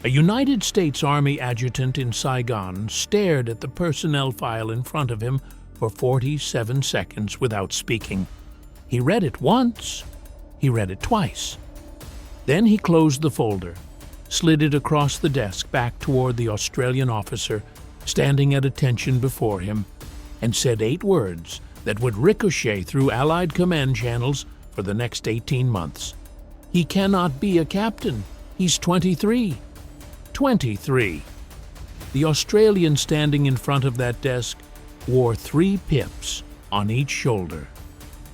A United States Army adjutant in Saigon stared at the personnel file in front of him for 47 seconds without speaking. He read it once. He read it twice. Then he closed the folder, slid it across the desk back toward the Australian officer standing at attention before him, and said 8 words that would ricochet through Allied command channels for the next 18 months. He cannot be a captain. He's 23. 23. The Australian standing in front of that desk wore 3 pips on each shoulder.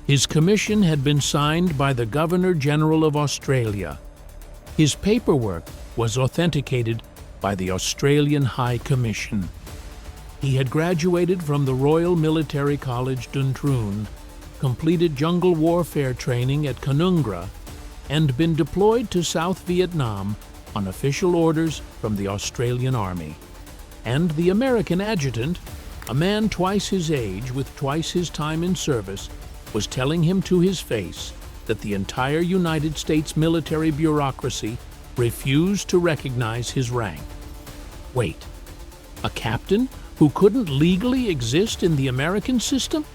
His commission had been signed by the Governor-General of Australia. His paperwork was authenticated by the Australian High Commission. He had graduated from the Royal Military College Duntroon, completed jungle warfare training at Canungra, and been deployed to South Vietnam on official orders from the Australian Army. And the American adjutant, a man twice his age with twice his time in service, was telling him to his face that the entire United States military bureaucracy refused to recognize his rank. Wait, a captain who couldn't legally exist in the American system?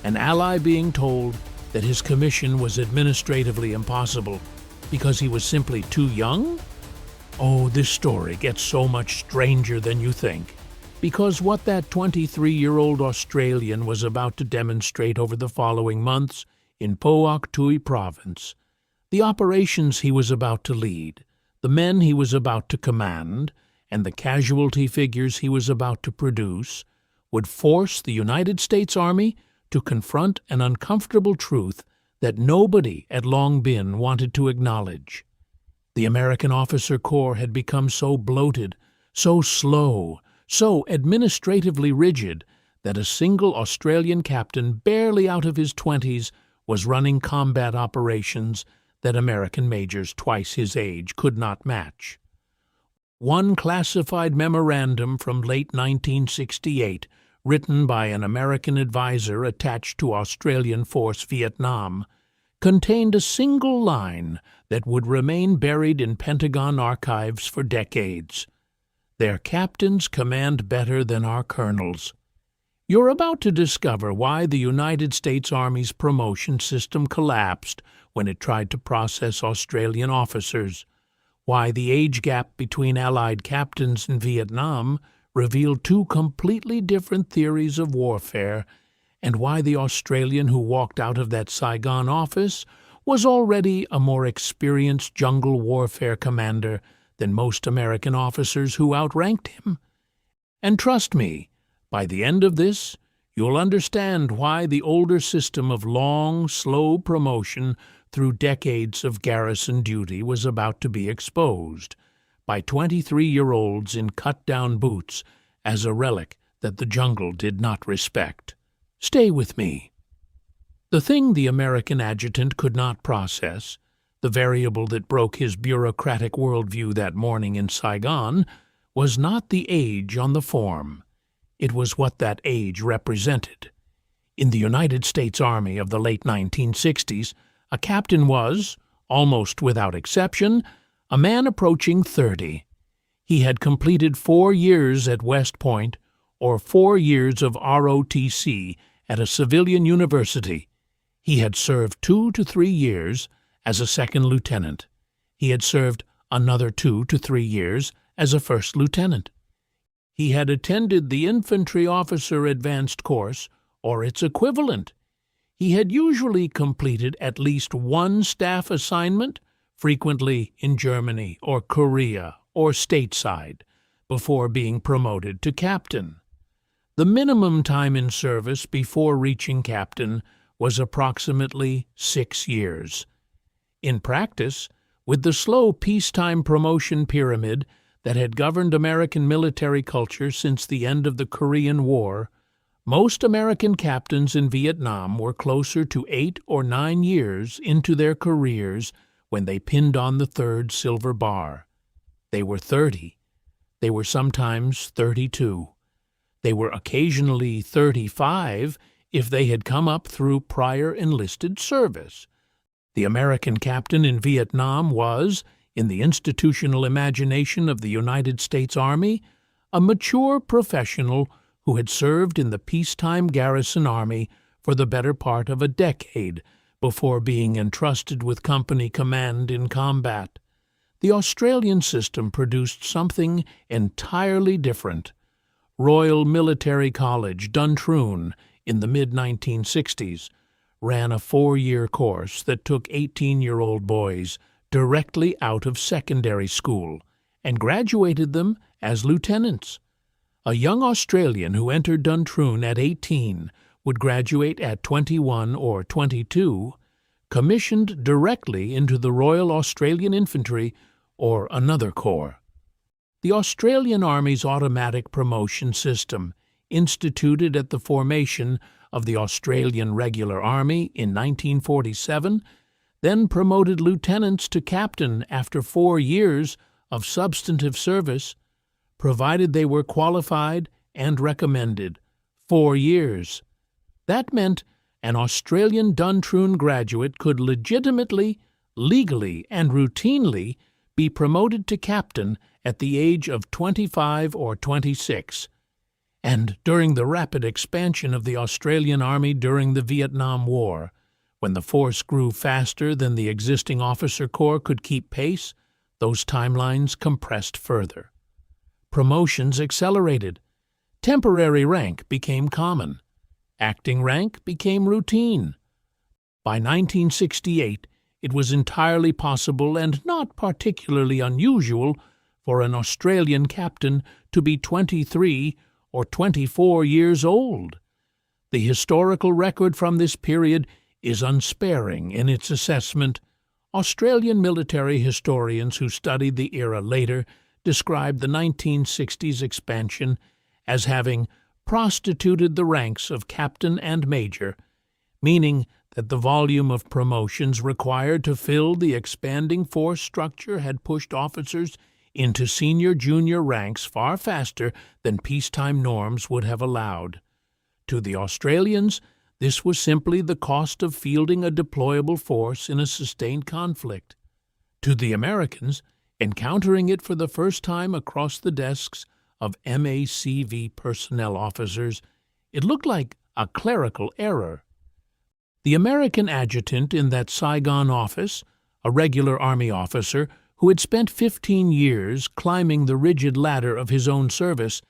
An ally being told that his commission was administratively impossible because he was simply too young? Oh, this story gets so much stranger than you think, because what that 23-year-old Australian was about to demonstrate over the following months in Poak Tui Province, the operations he was about to lead, the men he was about to command, and the casualty figures he was about to produce, would force the United States Army to confront an uncomfortable truth that nobody at Long Bin wanted to acknowledge. The American officer corps had become so bloated, so slow, so administratively rigid that a single Australian captain barely out of his 20s was running combat operations that American majors twice his age could not match. One classified memorandum from late 1968, written by an American advisor attached to Australian Force Vietnam, contained a single line that would remain buried in Pentagon archives for decades. Their captains command better than our colonels. You're about to discover why the United States Army's promotion system collapsed when it tried to process Australian officers, why the age gap between Allied captains in Vietnam revealed 2 completely different theories of warfare, and why the Australian who walked out of that Saigon office was already a more experienced jungle warfare commander than most American officers who outranked him. And trust me, by the end of this, you'll understand why the older system of long, slow promotion through decades of garrison duty was about to be exposed by 23-year-olds in cut-down boots as a relic that the jungle did not respect. Stay with me. The thing the American adjutant could not process, the variable that broke his bureaucratic worldview that morning in Saigon, was not the age on the form. It was what that age represented. In the United States Army of the late 1960s, a captain was, almost without exception, a man approaching 30. He had completed 4 years at West Point or 4 years of ROTC at a civilian university. He had served 2 to 3 years as a second lieutenant. He had served another 2 to 3 years as a first lieutenant. He had attended the Infantry Officer Advanced Course, or its equivalent. He had usually completed at least 1 staff assignment, frequently in Germany or Korea or stateside, before being promoted to captain. The minimum time in service before reaching captain was approximately 6 years. In practice, with the slow peacetime promotion pyramid that had governed American military culture since the end of the Korean War, most American captains in Vietnam were closer to 8 or 9 years into their careers when they pinned on the 3rd silver bar. They were 30. They were sometimes 32. They were occasionally 35 if they had come up through prior enlisted service. The American captain in Vietnam was, in the institutional imagination of the United States Army, a mature professional who had served in the peacetime garrison army for the better part of a decade before being entrusted with company command in combat. The Australian system produced something entirely different. Royal Military College, Duntroon, in the mid-1960s, ran a 4-year course that took 18-year-old boys directly out of secondary school and graduated them as lieutenants. A young Australian who entered Duntroon at 18 would graduate at 21 or 22, commissioned directly into the Royal Australian Infantry or another corps. The Australian Army's automatic promotion system, instituted at the formation of the Australian Regular Army in 1947, then promoted lieutenants to captain after 4 years of substantive service, provided they were qualified and recommended. 4 years. That meant an Australian Duntroon graduate could legitimately, legally, and routinely be promoted to captain at the age of 25 or 26. And during the rapid expansion of the Australian Army during the Vietnam War, when the force grew faster than the existing officer corps could keep pace, those timelines compressed further. Promotions accelerated. Temporary rank became common. Acting rank became routine. By 1968, it was entirely possible and not particularly unusual for an Australian captain to be 23 or 24 years old. The historical record from this period is unsparing in its assessment. Australian military historians who studied the era later described the 1960s expansion as having prostituted the ranks of captain and major, meaning that the volume of promotions required to fill the expanding force structure had pushed officers into senior-junior ranks far faster than peacetime norms would have allowed. To the Australians, this was simply the cost of fielding a deployable force in a sustained conflict. To the Americans, encountering it for the first time across the desks of MACV personnel officers, it looked like a clerical error. The American adjutant in that Saigon office, a regular Army officer who had spent 15 years climbing the rigid ladder of his own service,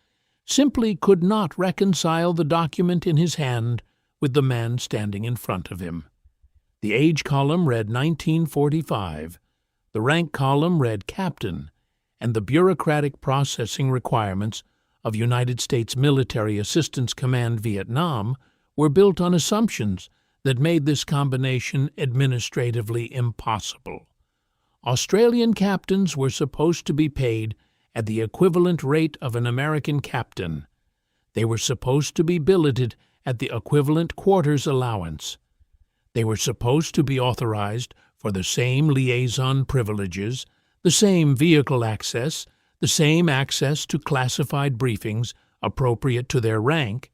simply could not reconcile the document in his hand with the man standing in front of him. The age column read 1945, the rank column read captain, and the bureaucratic processing requirements of United States Military Assistance Command Vietnam were built on assumptions that made this combination administratively impossible. Australian captains were supposed to be paid at the equivalent rate of an American captain. They were supposed to be billeted at the equivalent quarters allowance. They were supposed to be authorized for the same liaison privileges, the same vehicle access, the same access to classified briefings appropriate to their rank.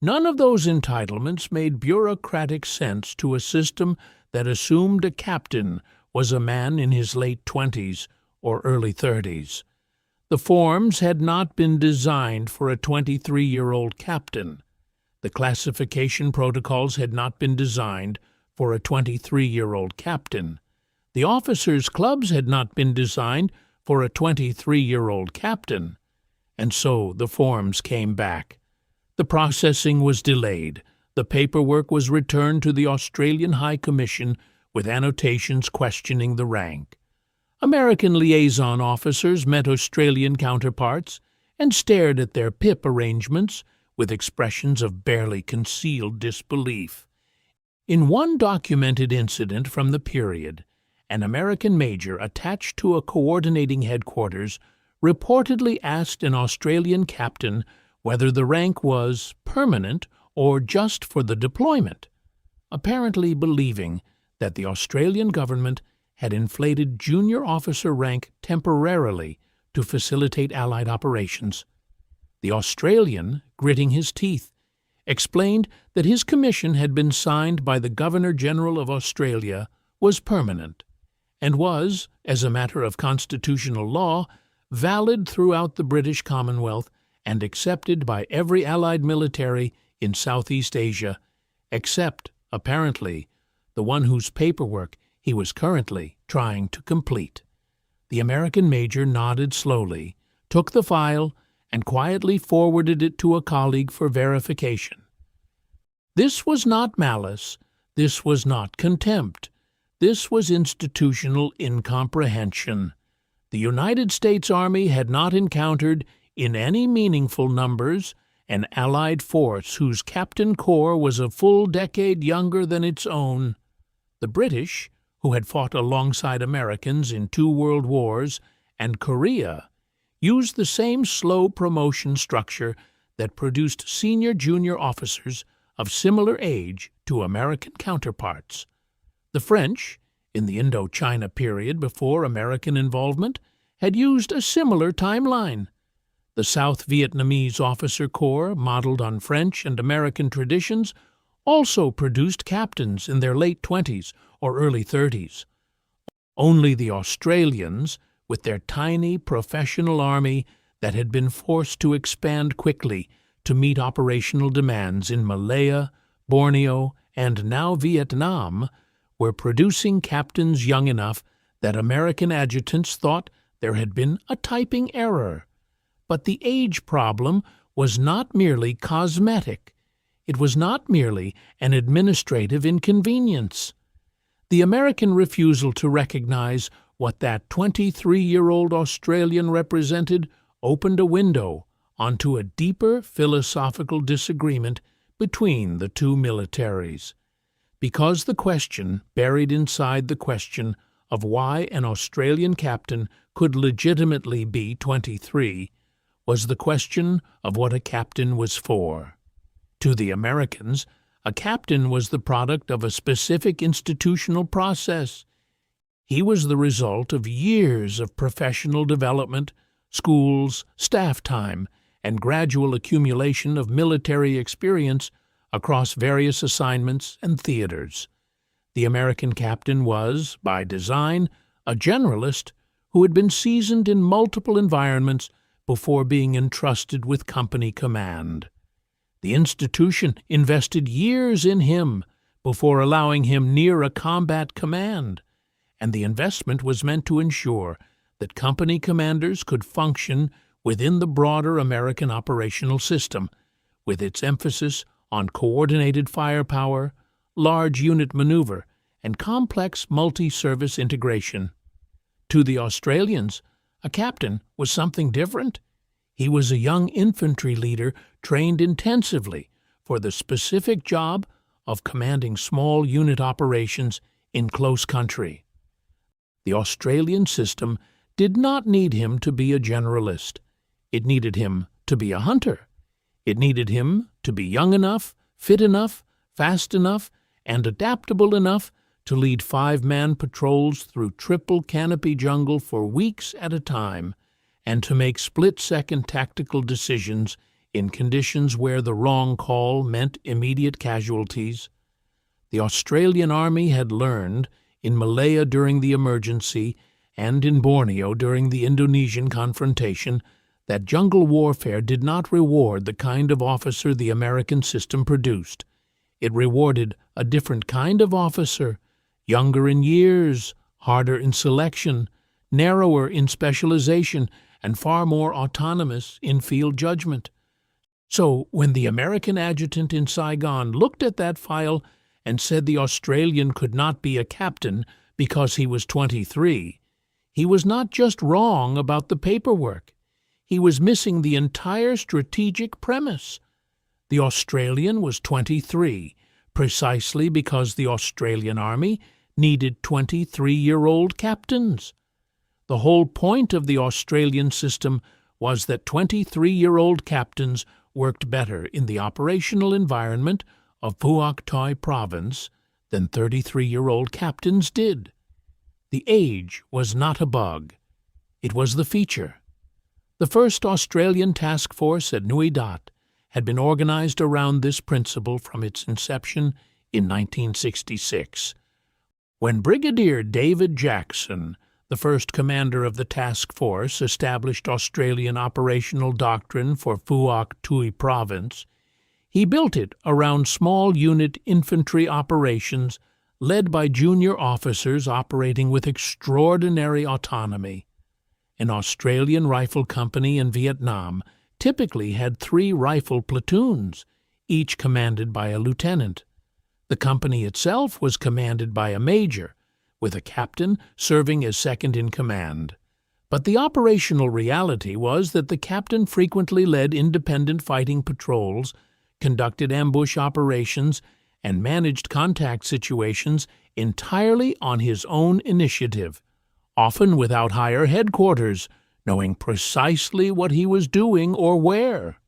None of those entitlements made bureaucratic sense to a system that assumed a captain was a man in his late 20s or early 30s. The forms had not been designed for a 23-year-old captain. The classification protocols had not been designed for a 23-year-old captain. The officers' clubs had not been designed for a 23-year-old captain. And so the forms came back. The processing was delayed. The paperwork was returned to the Australian High Commission with annotations questioning the rank. American liaison officers met Australian counterparts and stared at their PIP arrangements with expressions of barely concealed disbelief. In one documented incident from the period, an American major attached to a coordinating headquarters reportedly asked an Australian captain whether the rank was permanent or just for the deployment, apparently believing that the Australian government had inflated junior officer rank temporarily to facilitate Allied operations. The Australian, gritting his teeth, explained that his commission had been signed by the Governor-General of Australia, was permanent, and was, as a matter of constitutional law, valid throughout the British Commonwealth and accepted by every Allied military in Southeast Asia, except, apparently, the one whose paperwork he was currently trying to complete. The American major nodded slowly, took the file, and quietly forwarded it to a colleague for verification. This was not malice. This was not contempt. This was institutional incomprehension. The United States Army had not encountered, in any meaningful numbers, an Allied force whose Captain Corps was a full decade younger than its own. The British, who had fought alongside Americans in 2 world wars, and Korea, used the same slow promotion structure that produced senior-junior officers of similar age to American counterparts. The French, in the Indochina period before American involvement, had used a similar timeline. The South Vietnamese officer corps, modeled on French and American traditions, also produced captains in their late 20s or early 30s. Only the Australians, with their tiny professional army that had been forced to expand quickly to meet operational demands in Malaya, Borneo, and now Vietnam, were producing captains young enough that American adjutants thought there had been a typing error. But the age problem was not merely cosmetic. It was not merely an administrative inconvenience. The American refusal to recognize what that 23-year-old Australian represented opened a window onto a deeper philosophical disagreement between the two militaries. Because the question buried inside the question of why an Australian captain could legitimately be 23 was the question of what a captain was for. To the Americans, a captain was the product of a specific institutional process. He was the result of years of professional development, schools, staff time, and gradual accumulation of military experience across various assignments and theaters. The American captain was, by design, a generalist who had been seasoned in multiple environments before being entrusted with company command. The institution invested years in him before allowing him near a combat command, and the investment was meant to ensure that company commanders could function within the broader American operational system, with its emphasis on coordinated firepower, large unit maneuver, and complex multi-service integration. To the Australians, a captain was something different. He was a young infantry leader trained intensively for the specific job of commanding small unit operations in close country. The Australian system did not need him to be a generalist. It needed him to be a hunter. It needed him to be young enough, fit enough, fast enough, and adaptable enough to lead 5-man patrols through triple canopy jungle for weeks at a time, and to make split-second tactical decisions in conditions where the wrong call meant immediate casualties. The Australian Army had learned, in Malaya during the emergency and in Borneo during the Indonesian confrontation, that jungle warfare did not reward the kind of officer the American system produced. It rewarded a different kind of officer, younger in years, harder in selection, narrower in specialization, and far more autonomous in field judgment. So when the American adjutant in Saigon looked at that file and said the Australian could not be a captain because he was 23, he was not just wrong about the paperwork. He was missing the entire strategic premise. The Australian was 23, precisely because the Australian Army needed 23-year-old captains. The whole point of the Australian system was that 23-year-old captains worked better in the operational environment of Phuoc Toi Province than 33-year-old captains did. The age was not a bug. It was the feature. The first Australian task force at Nui Dat had been organized around this principle from its inception in 1966. When Brigadier David Jackson, the first commander of the task force, established Australian operational doctrine for Phuoc Tuy Province, he built it around small unit infantry operations led by junior officers operating with extraordinary autonomy. An Australian rifle company in Vietnam typically had 3 rifle platoons, each commanded by a lieutenant. The company itself was commanded by a major, with a captain serving as second in command. But the operational reality was that the captain frequently led independent fighting patrols, conducted ambush operations, and managed contact situations entirely on his own initiative, often without higher headquarters, knowing precisely what he was doing or where.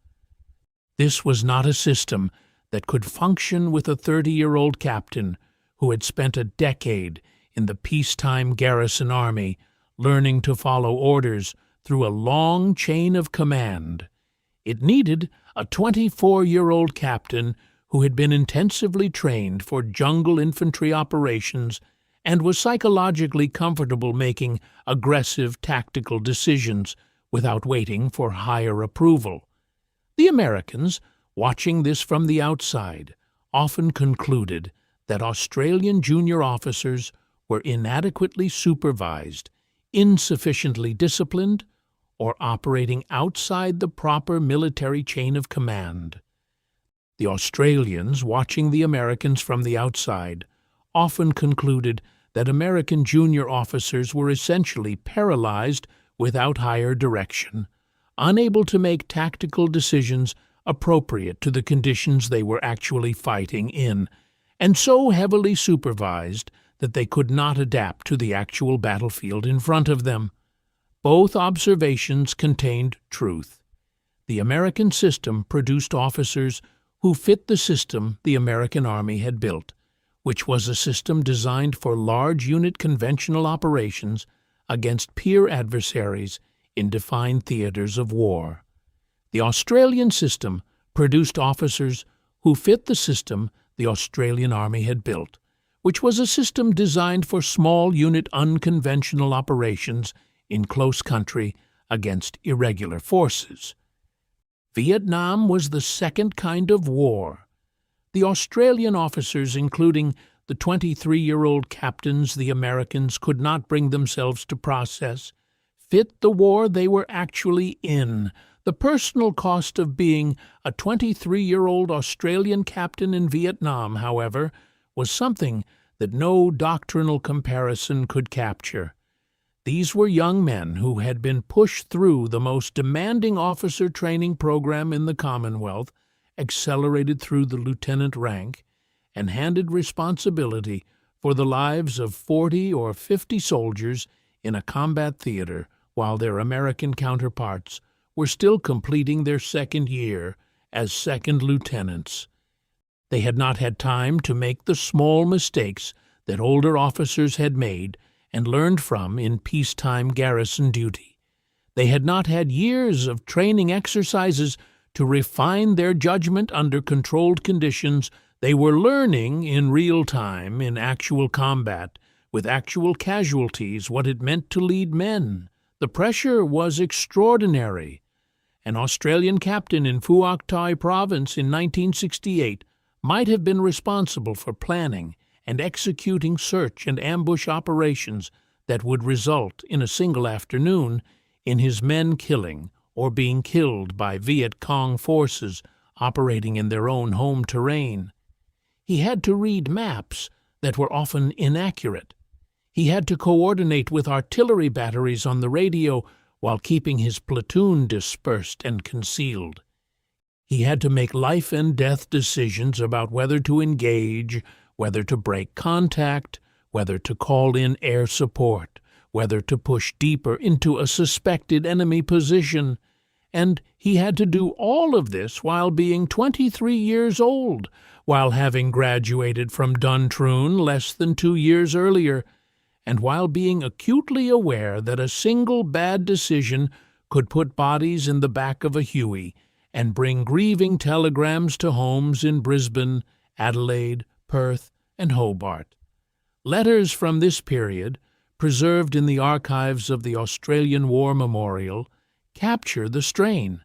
This was not a system that could function with a 30-year-old captain who had spent a decade in the peacetime garrison army, learning to follow orders through a long chain of command. It needed a 24-year-old captain who had been intensively trained for jungle infantry operations and was psychologically comfortable making aggressive tactical decisions without waiting for higher approval. The Americans, watching this from the outside, often concluded that Australian junior officers were inadequately supervised, insufficiently disciplined, or operating outside the proper military chain of command. The Australians, watching the Americans from the outside, often concluded that American junior officers were essentially paralyzed without higher direction, unable to make tactical decisions appropriate to the conditions they were actually fighting in, and so heavily supervised that they could not adapt to the actual battlefield in front of them. Both observations contained truth. The American system produced officers who fit the system the American Army had built, which was a system designed for large unit conventional operations against peer adversaries in defined theaters of war. The Australian system produced officers who fit the system the Australian Army had built, which was a system designed for small unit unconventional operations in close country against irregular forces. Vietnam was the second kind of war. The Australian officers, including the 23-year-old captains the Americans could not bring themselves to process, fit the war they were actually in. The personal cost of being a 23-year-old Australian captain in Vietnam, however, was something that no doctrinal comparison could capture. These were young men who had been pushed through the most demanding officer training program in the Commonwealth, accelerated through the lieutenant rank, and handed responsibility for the lives of 40 or 50 soldiers in a combat theater while their American counterparts were still completing their second year as second lieutenants. They had not had time to make the small mistakes that older officers had made and learned from in peacetime garrison duty. They had not had years of training exercises to refine their judgment under controlled conditions. They were learning in real time, in actual combat, with actual casualties, what it meant to lead men. The pressure was extraordinary. An Australian captain in Phuoc Tuy Province in 1968 might have been responsible for planning and executing search and ambush operations that would result in a single afternoon in his men killing or being killed by Viet Cong forces operating in their own home terrain. He had to read maps that were often inaccurate. He had to coordinate with artillery batteries on the radio while keeping his platoon dispersed and concealed. He had to make life-and-death decisions about whether to engage, whether to break contact, whether to call in air support, whether to push deeper into a suspected enemy position. And he had to do all of this while being 23 years old, while having graduated from Duntroon less than 2 years earlier, and while being acutely aware that a single bad decision could put bodies in the back of a Huey and bring grieving telegrams to homes in Brisbane, Adelaide, Perth, and Hobart. Letters from this period, preserved in the archives of the Australian War Memorial, capture the strain.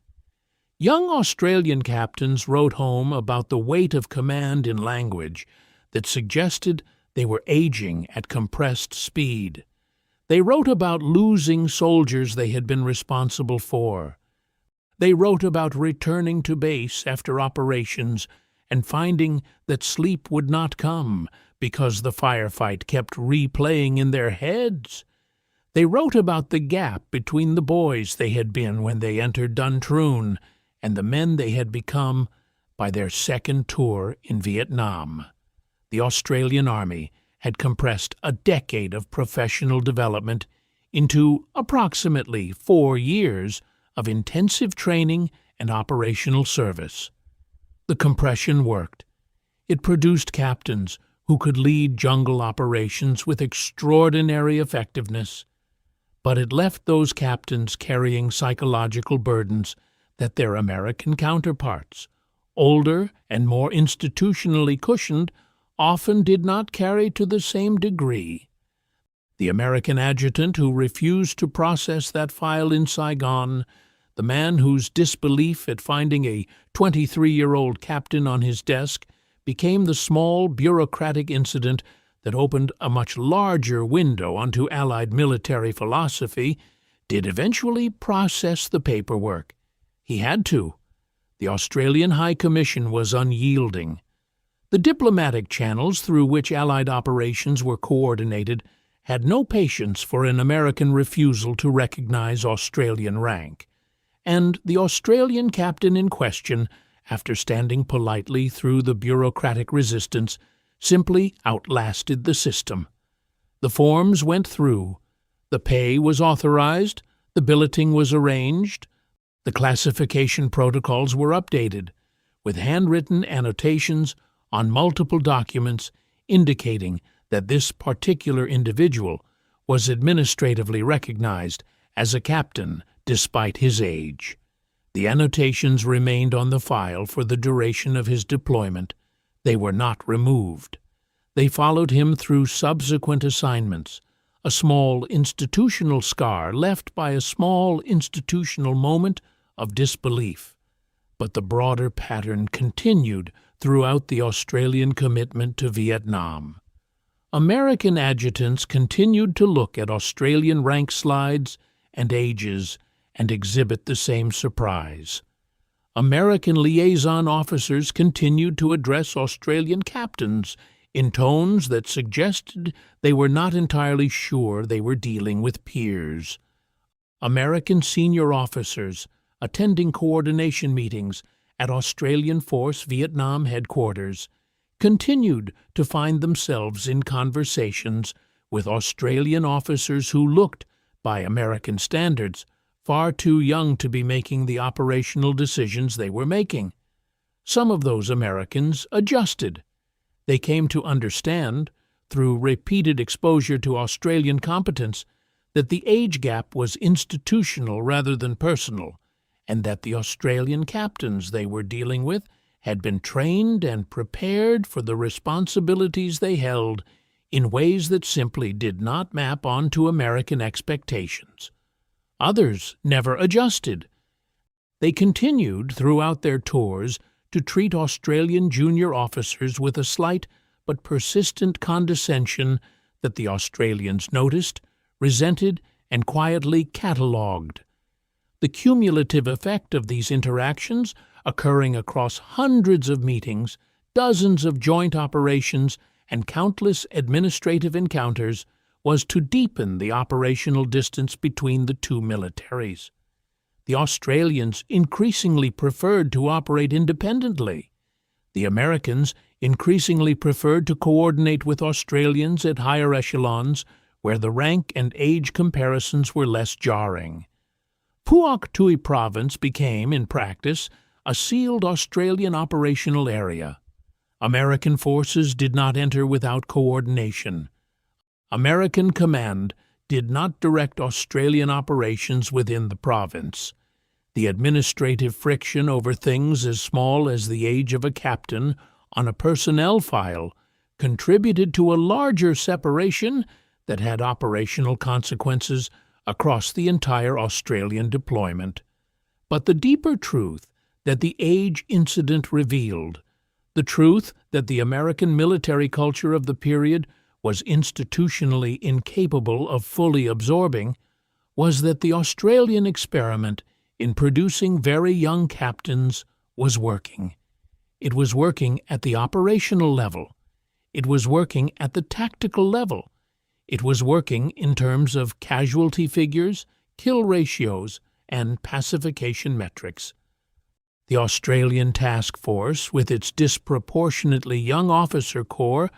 Young Australian captains wrote home about the weight of command in language that suggested they were aging at compressed speed. They wrote about losing soldiers they had been responsible for. They wrote about returning to base after operations and finding that sleep would not come because the firefight kept replaying in their heads. They wrote about the gap between the boys they had been when they entered Duntroon and the men they had become by their second tour in Vietnam. The Australian Army had compressed a decade of professional development into approximately 4 years of intensive training and operational service. The compression worked. It produced captains who could lead jungle operations with extraordinary effectiveness, but it left those captains carrying psychological burdens that their American counterparts, older and more institutionally cushioned, often did not carry to the same degree. The American adjutant who refused to process that file in Saigon, the man whose disbelief at finding a 23-year-old captain on his desk became the small bureaucratic incident that opened a much larger window onto Allied military philosophy, did eventually process the paperwork. He had to. The Australian High Commission was unyielding. The diplomatic channels through which Allied operations were coordinated had no patience for an American refusal to recognize Australian rank, and the Australian captain in question, after standing politely through the bureaucratic resistance, simply outlasted the system. The forms went through, the pay was authorized, the billeting was arranged, the classification protocols were updated, with handwritten annotations on multiple documents indicating that this particular individual was administratively recognized as a captain despite his age. The annotations remained on the file for the duration of his deployment. They were not removed. They followed him through subsequent assignments, a small institutional scar left by a small institutional moment of disbelief. But the broader pattern continued throughout the Australian commitment to Vietnam. American adjutants continued to look at Australian rank slides and ages and exhibit the same surprise. American liaison officers continued to address Australian captains in tones that suggested they were not entirely sure they were dealing with peers. American senior officers, attending coordination meetings at Australian Force Vietnam headquarters, continued to find themselves in conversations with Australian officers who looked, by American standards, far too young to be making the operational decisions they were making. Some of those Americans adjusted. They came to understand, through repeated exposure to Australian competence, that the age gap was institutional rather than personal, and that the Australian captains they were dealing with had been trained and prepared for the responsibilities they held in ways that simply did not map onto American expectations. Others never adjusted. They continued throughout their tours to treat Australian junior officers with a slight but persistent condescension that the Australians noticed, resented, and quietly catalogued. The cumulative effect of these interactions, occurring across hundreds of meetings, dozens of joint operations, and countless administrative encounters, was to deepen the operational distance between the two militaries. The Australians increasingly preferred to operate independently. The Americans increasingly preferred to coordinate with Australians at higher echelons, where the rank and age comparisons were less jarring. Puoc Tui Province became, in practice, a sealed Australian operational area. American forces did not enter without coordination. American command did not direct Australian operations within the province. The administrative friction over things as small as the age of a captain on a personnel file contributed to a larger separation that had operational consequences across the entire Australian deployment. But the deeper truth that the age incident revealed, the truth that the American military culture of the period was institutionally incapable of fully absorbing, was that the Australian experiment in producing very young captains was working. It was working at the operational level. It was working at the tactical level. It was working in terms of casualty figures, kill ratios, and pacification metrics. The Australian task force, with its disproportionately young officer corps,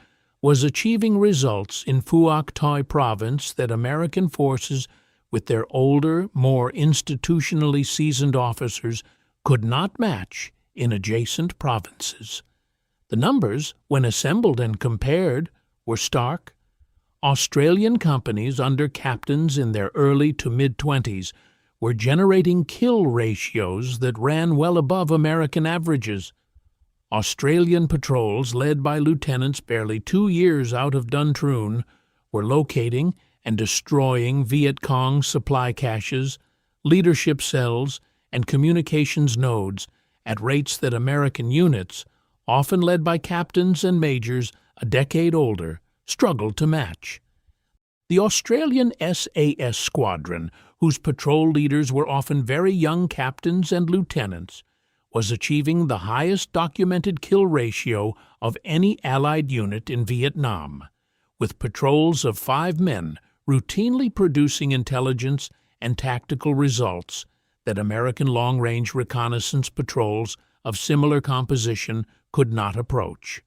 was achieving results in Phuoc Toi province that American forces, with their older, more institutionally seasoned officers, could not match in adjacent provinces. The numbers, when assembled and compared, were stark. Australian companies under captains in their early to mid-20s were generating kill ratios that ran well above American averages. Australian patrols, led by lieutenants barely 2 years out of Duntroon, were locating and destroying Viet Cong supply caches, leadership cells, and communications nodes at rates that American units, often led by captains and majors a decade older, struggled to match. The Australian SAS squadron, whose patrol leaders were often very young captains and lieutenants, was achieving the highest documented kill ratio of any Allied unit in Vietnam, with patrols of 5 men routinely producing intelligence and tactical results that American long-range reconnaissance patrols of similar composition could not approach.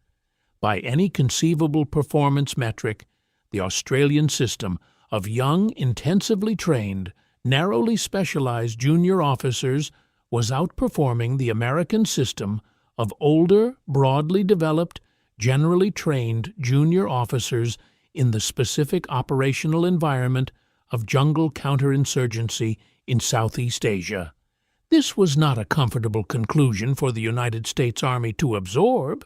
By any conceivable performance metric, the Australian system of young, intensively trained, narrowly specialized junior officers was outperforming the American system of older, broadly developed, generally trained junior officers in the specific operational environment of jungle counterinsurgency in Southeast Asia. This was not a comfortable conclusion for the United States Army to absorb.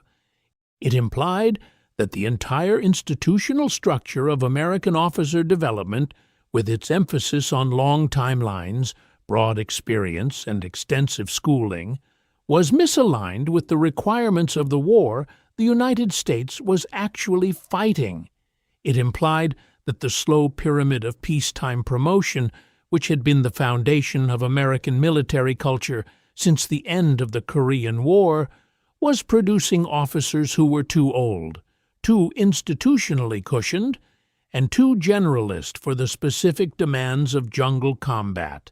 It implied that the entire institutional structure of American officer development, with its emphasis on long timelines, broad experience, and extensive schooling, was misaligned with the requirements of the war the United States was actually fighting. It implied that the slow pyramid of peacetime promotion, which had been the foundation of American military culture since the end of the Korean War, was producing officers who were too old, too institutionally cushioned, and too generalist for the specific demands of jungle combat.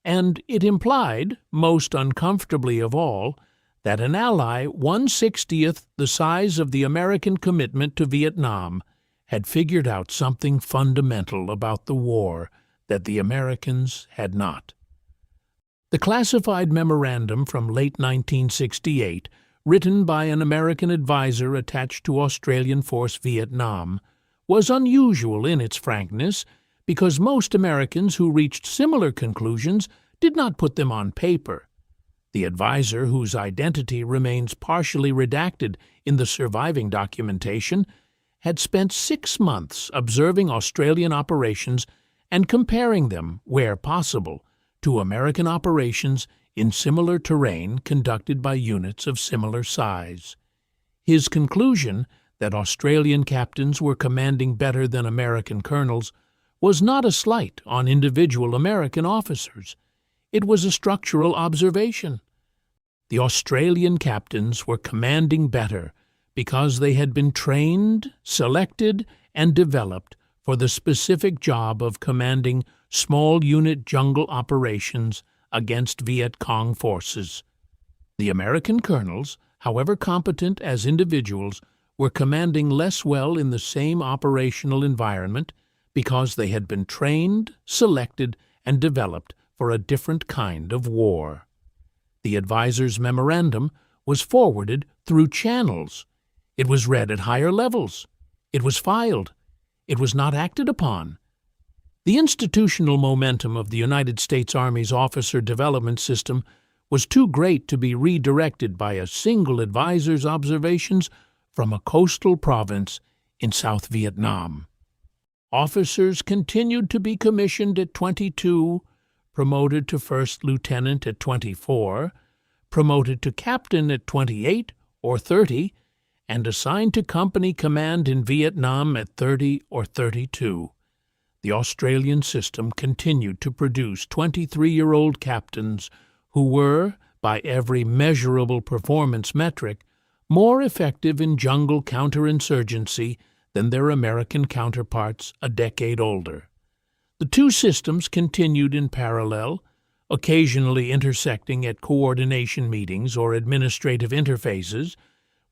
And it implied, most uncomfortably of all, that an ally 1/60th the size of the American commitment to Vietnam had figured out something fundamental about the war that the Americans had not. The classified memorandum from late 1968, written by an American advisor attached to Australian Force Vietnam, was unusual in its frankness because most Americans who reached similar conclusions did not put them on paper. The advisor, whose identity remains partially redacted in the surviving documentation, had spent 6 months observing Australian operations and comparing them, where possible, to American operations in similar terrain conducted by units of similar size. His conclusion that Australian captains were commanding better than American colonels was not a slight on individual American officers. It was a structural observation. The Australian captains were commanding better because they had been trained, selected, and developed for the specific job of commanding small unit jungle operations against Viet Cong forces. The American colonels, however competent as individuals, were commanding less well in the same operational environment because they had been trained, selected, and developed for a different kind of war. The advisor's memorandum was forwarded through channels. It was read at higher levels. It was filed. It was not acted upon. The institutional momentum of the United States Army's officer development system was too great to be redirected by a single advisor's observations from a coastal province in South Vietnam. Officers continued to be commissioned at 22, promoted to first lieutenant at 24, promoted to captain at 28 or 30, and assigned to company command in Vietnam at 30 or 32. The Australian system continued to produce 23-year-old captains who were, by every measurable performance metric, more effective in jungle counterinsurgency than their American counterparts a decade older. The two systems continued in parallel, occasionally intersecting at coordination meetings or administrative interfaces,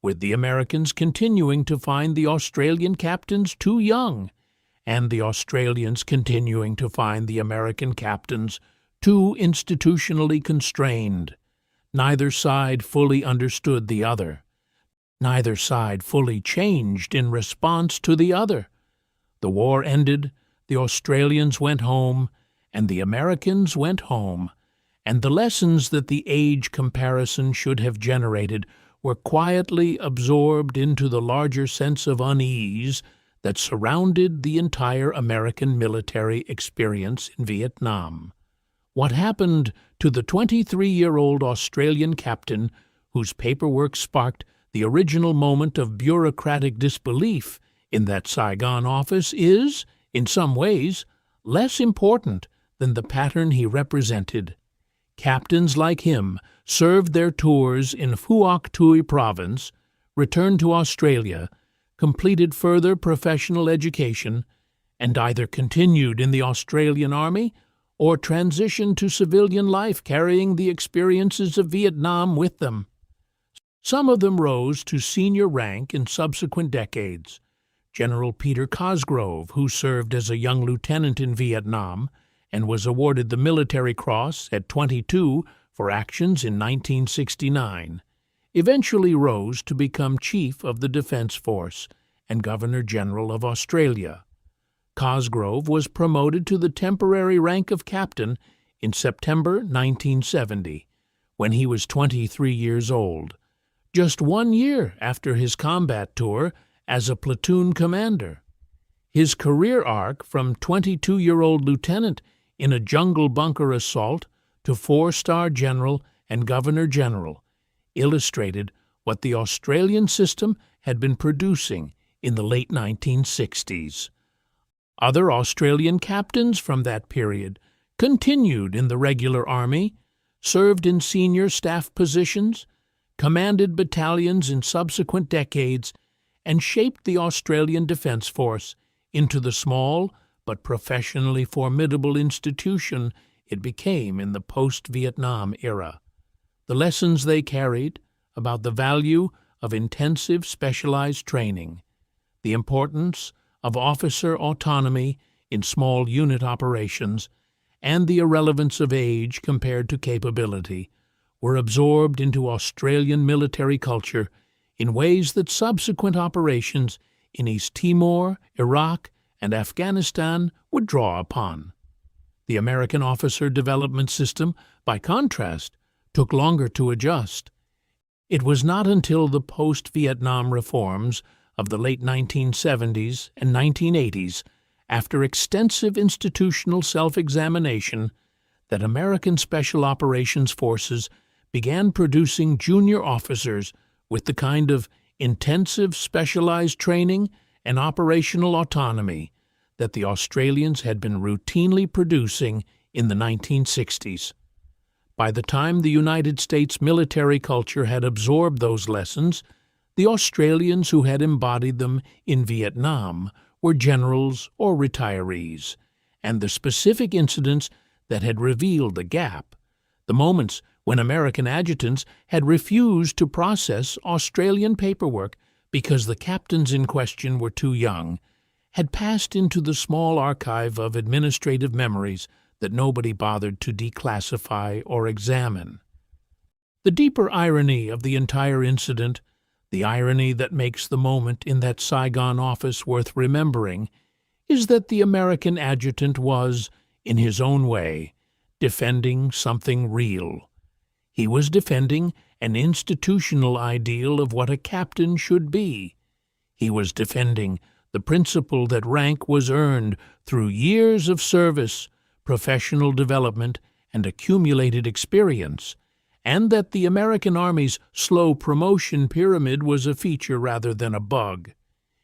with the Americans continuing to find the Australian captains too young, and the Australians continuing to find the American captains too institutionally constrained. Neither side fully understood the other. Neither side fully changed in response to the other. The war ended, the Australians went home, and the Americans went home, and the lessons that the age comparison should have generated were quietly absorbed into the larger sense of unease that surrounded the entire American military experience in Vietnam. What happened to the 23-year-old Australian captain whose paperwork sparked the original moment of bureaucratic disbelief in that Saigon office is, in some ways, less important than the pattern he represented. Captains like him served their tours in Phuoc Tuy province, returned to Australia, completed further professional education, and either continued in the Australian Army or transitioned to civilian life carrying the experiences of Vietnam with them. Some of them rose to senior rank in subsequent decades. General Peter Cosgrove, who served as a young lieutenant in Vietnam and was awarded the Military Cross at 22 for actions in 1969, eventually rose to become Chief of the Defence Force and Governor-General of Australia. Cosgrove was promoted to the temporary rank of captain in September 1970, when he was 23 years old, just 1 year after his combat tour as a platoon commander. His career arc from 22-year-old lieutenant in a jungle bunker assault to 4-star general and governor-general illustrated what the Australian system had been producing in the late 1960s. Other Australian captains from that period continued in the regular army, served in senior staff positions, commanded battalions in subsequent decades, and shaped the Australian Defence Force into the small but professionally formidable institution it became in the post-Vietnam era. The lessons they carried about the value of intensive specialized training, the importance of officer autonomy in small unit operations, and the irrelevance of age compared to capability, were absorbed into Australian military culture in ways that subsequent operations in East Timor, Iraq, and Afghanistan would draw upon. The American officer development system, by contrast, took longer to adjust. It was not until the post-Vietnam reforms of the late 1970s and 1980s, after extensive institutional self-examination, that American Special Operations Forces began producing junior officers with the kind of intensive specialized training and operational autonomy that the Australians had been routinely producing in the 1960s. By the time the United States military culture had absorbed those lessons, the Australians who had embodied them in Vietnam were generals or retirees, and the specific incidents that had revealed the gap, the moments when American adjutants had refused to process Australian paperwork because the captains in question were too young, had passed into the small archive of administrative memories that nobody bothered to declassify or examine. The deeper irony of the entire incident, the irony that makes the moment in that Saigon office worth remembering, is that the American adjutant was, in his own way, defending something real. He was defending an institutional ideal of what a captain should be. He was defending the principle that rank was earned through years of service, professional development, and accumulated experience, and that the American Army's slow promotion pyramid was a feature rather than a bug.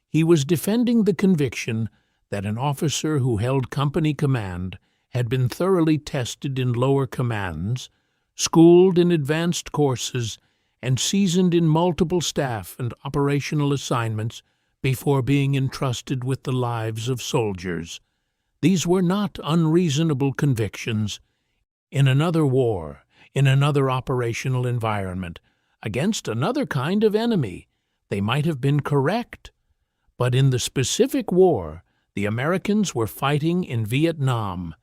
He was defending the conviction that an officer who held company command had been thoroughly tested in lower commands, schooled in advanced courses, and seasoned in multiple staff and operational assignments before being entrusted with the lives of soldiers. These were not unreasonable convictions. In another war, in another operational environment, against another kind of enemy, they might have been correct. But in the specific war, the Americans were fighting in Vietnam,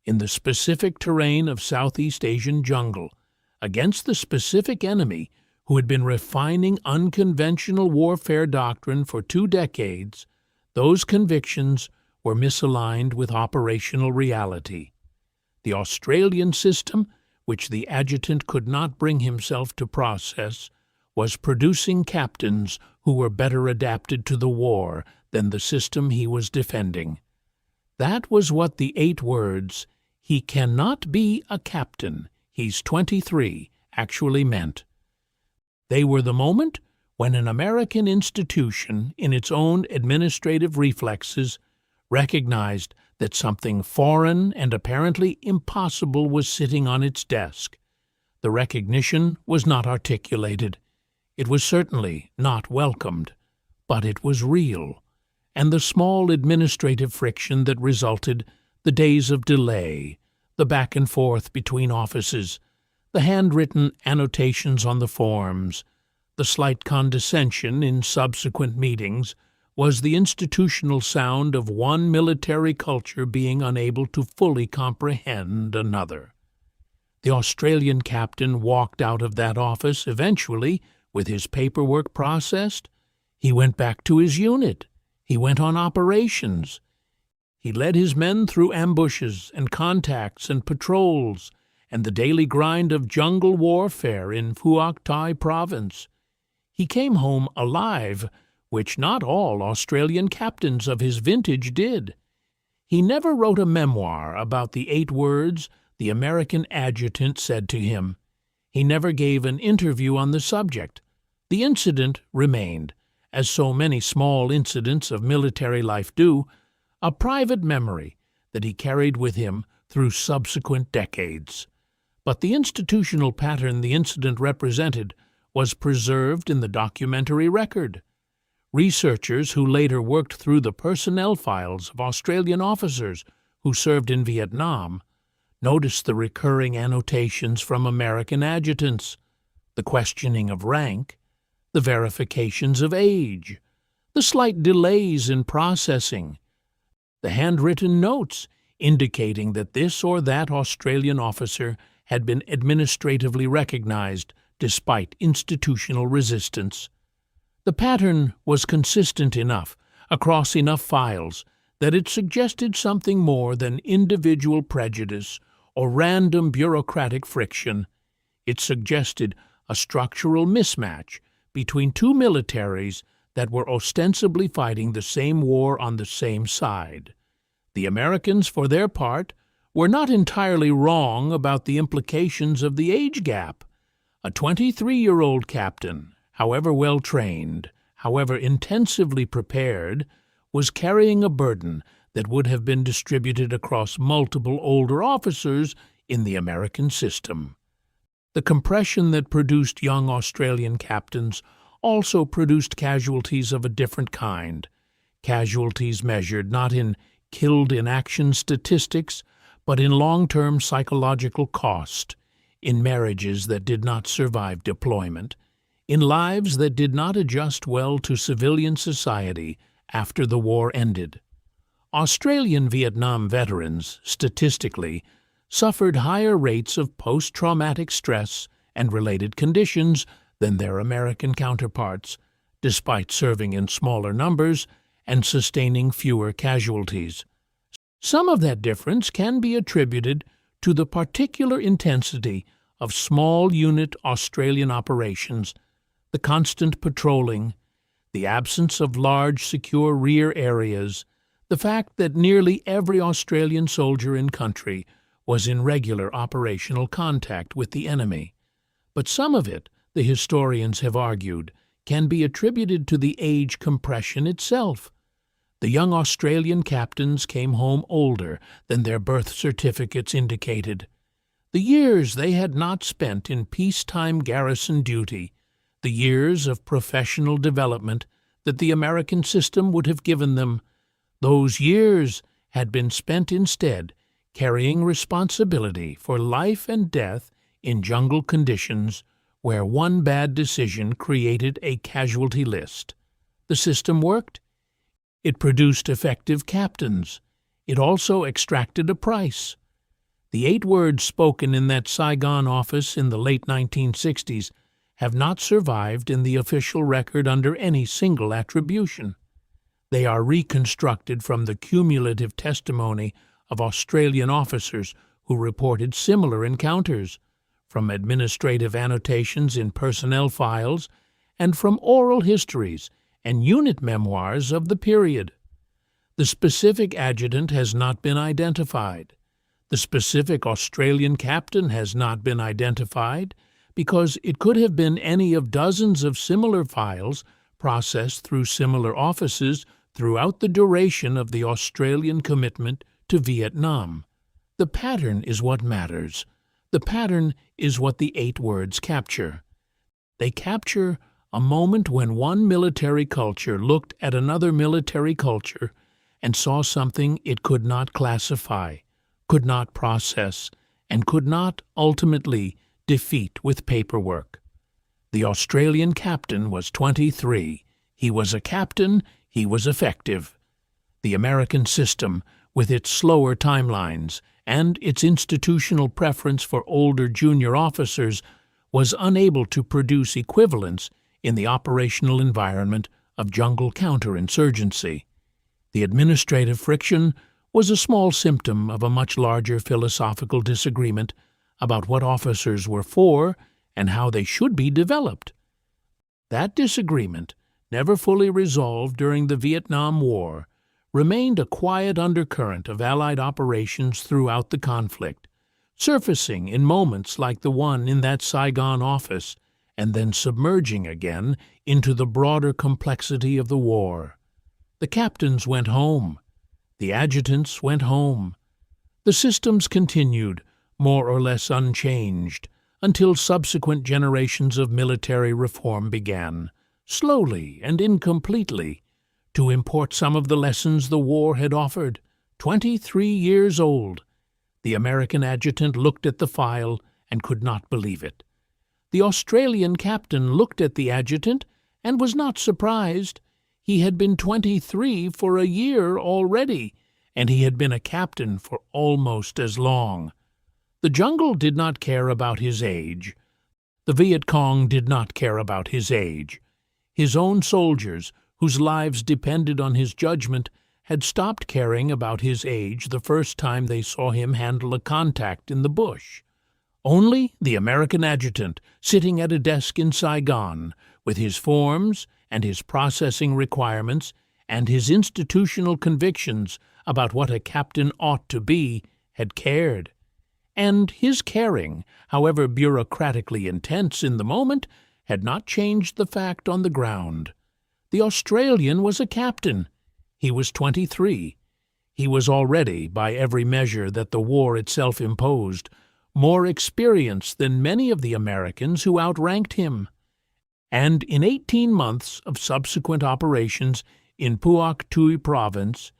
in the specific terrain of Southeast Asian jungle, against the specific enemy who had been refining unconventional warfare doctrine for 2 decades, those convictions were misaligned with operational reality. The Australian system, which the adjutant could not bring himself to process, was producing captains who were better adapted to the war than the system he was defending. That was what the 8 words, "He cannot be a captain, he's 23, actually meant. They were the moment when an American institution, in its own administrative reflexes, recognized that something foreign and apparently impossible was sitting on its desk. The recognition was not articulated. It was certainly not welcomed, but it was real, and the small administrative friction that resulted, the days of delay, the back and forth between offices, the handwritten annotations on the forms, the slight condescension in subsequent meetings, was the institutional sound of one military culture being unable to fully comprehend another. The Australian captain walked out of that office eventually with his paperwork processed. He went back to his unit. He went on operations. He led his men through ambushes and contacts and patrols and the daily grind of jungle warfare in Phuoc Thai province. He came home alive, which not all Australian captains of his vintage did. He never wrote a memoir about the 8 words the American adjutant said to him. He never gave an interview on the subject. The incident remained, as so many small incidents of military life do, a private memory that he carried with him through subsequent decades. But the institutional pattern the incident represented was preserved in the documentary record. Researchers who later worked through the personnel files of Australian officers who served in Vietnam noticed the recurring annotations from American adjutants, the questioning of rank, the verifications of age, the slight delays in processing, the handwritten notes indicating that this or that Australian officer had been administratively recognized despite institutional resistance. The pattern was consistent enough across enough files that it suggested something more than individual prejudice or random bureaucratic friction. It suggested a structural mismatch between 2 militaries that were ostensibly fighting the same war on the same side. The Americans, for their part, were not entirely wrong about the implications of the age gap. A 23-year-old captain, however well trained, however intensively prepared, was carrying a burden that would have been distributed across multiple older officers in the American system. The compression that produced young Australian captains also produced casualties of a different kind, casualties measured not in killed-in-action statistics, but in long-term psychological cost, in marriages that did not survive deployment, in lives that did not adjust well to civilian society after the war ended. Australian Vietnam veterans, statistically, suffered higher rates of post-traumatic stress and related conditions than their American counterparts, despite serving in smaller numbers and sustaining fewer casualties. Some of that difference can be attributed to the particular intensity of small unit Australian operations, the constant patrolling, the absence of large secure rear areas, the fact that nearly every Australian soldier in country was in regular operational contact with the enemy. But some of it, the historians have argued, can be attributed to the age compression itself. The young Australian captains came home older than their birth certificates indicated. The years they had not spent in peacetime garrison duty, the years of professional development that the American system would have given them, those years had been spent instead carrying responsibility for life and death in jungle conditions where one bad decision created a casualty list. The system worked. It produced effective captains. It also extracted a price. The 8 words spoken in that Saigon office in the late 1960s have not survived in the official record under any single attribution. They are reconstructed from the cumulative testimony of Australian officers who reported similar encounters, from administrative annotations in personnel files, and from oral histories and unit memoirs of the period. The specific adjutant has not been identified. The specific Australian captain has not been identified because it could have been any of dozens of similar files processed through similar offices throughout the duration of the Australian commitment to Vietnam. The pattern is what matters. The pattern is what the 8 words capture. They capture a moment when one military culture looked at another military culture and saw something it could not classify, could not process, and could not ultimately defeat with paperwork. The Australian captain was 23. He was a captain. He was effective. The American system, with its slower timelines and its institutional preference for older junior officers, was unable to produce equivalents in the operational environment of jungle counterinsurgency. The administrative friction was a small symptom of a much larger philosophical disagreement about what officers were for and how they should be developed. That disagreement, never fully resolved during the Vietnam War, remained a quiet undercurrent of Allied operations throughout the conflict, surfacing in moments like the one in that Saigon office, and then submerging again into the broader complexity of the war. The captains went home. The adjutants went home. The systems continued, more or less unchanged, until subsequent generations of military reform began, slowly and incompletely, to import some of the lessons the war had offered. 23 years old. The American adjutant looked at the file and could not believe it. The Australian captain looked at the adjutant and was not surprised. He had been 23 for a year already, and he had been a captain for almost as long. The jungle did not care about his age. The Viet Cong did not care about his age. His own soldiers, whose lives depended on his judgment, had stopped caring about his age the first time they saw him handle a contact in the bush. Only the American adjutant, sitting at a desk in Saigon, with his forms and his processing requirements and his institutional convictions about what a captain ought to be, had cared. And his caring, however bureaucratically intense in the moment, had not changed the fact on the ground. The Australian was a captain. He was 23. He was already, by every measure that the war itself imposed, more experienced than many of the Americans who outranked him. And in 18 months of subsequent operations in Puoc Tuy Province,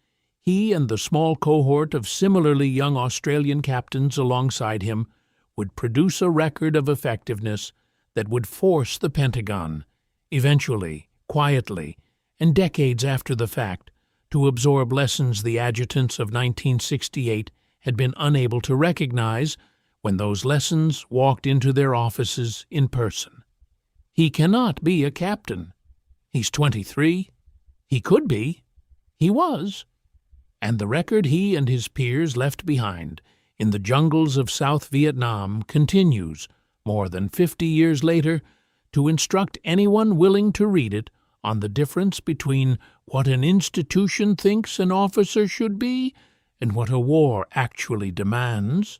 he and the small cohort of similarly young Australian captains alongside him would produce a record of effectiveness that would force the Pentagon, eventually, quietly, and decades after the fact, to absorb lessons the adjutants of 1968 had been unable to recognize when those lessons walked into their offices in person. He cannot be a captain. He's 23. He could be. He was. And the record he and his peers left behind in the jungles of South Vietnam continues, more than 50 years later, to instruct anyone willing to read it on the difference between what an institution thinks an officer should be and what a war actually demands.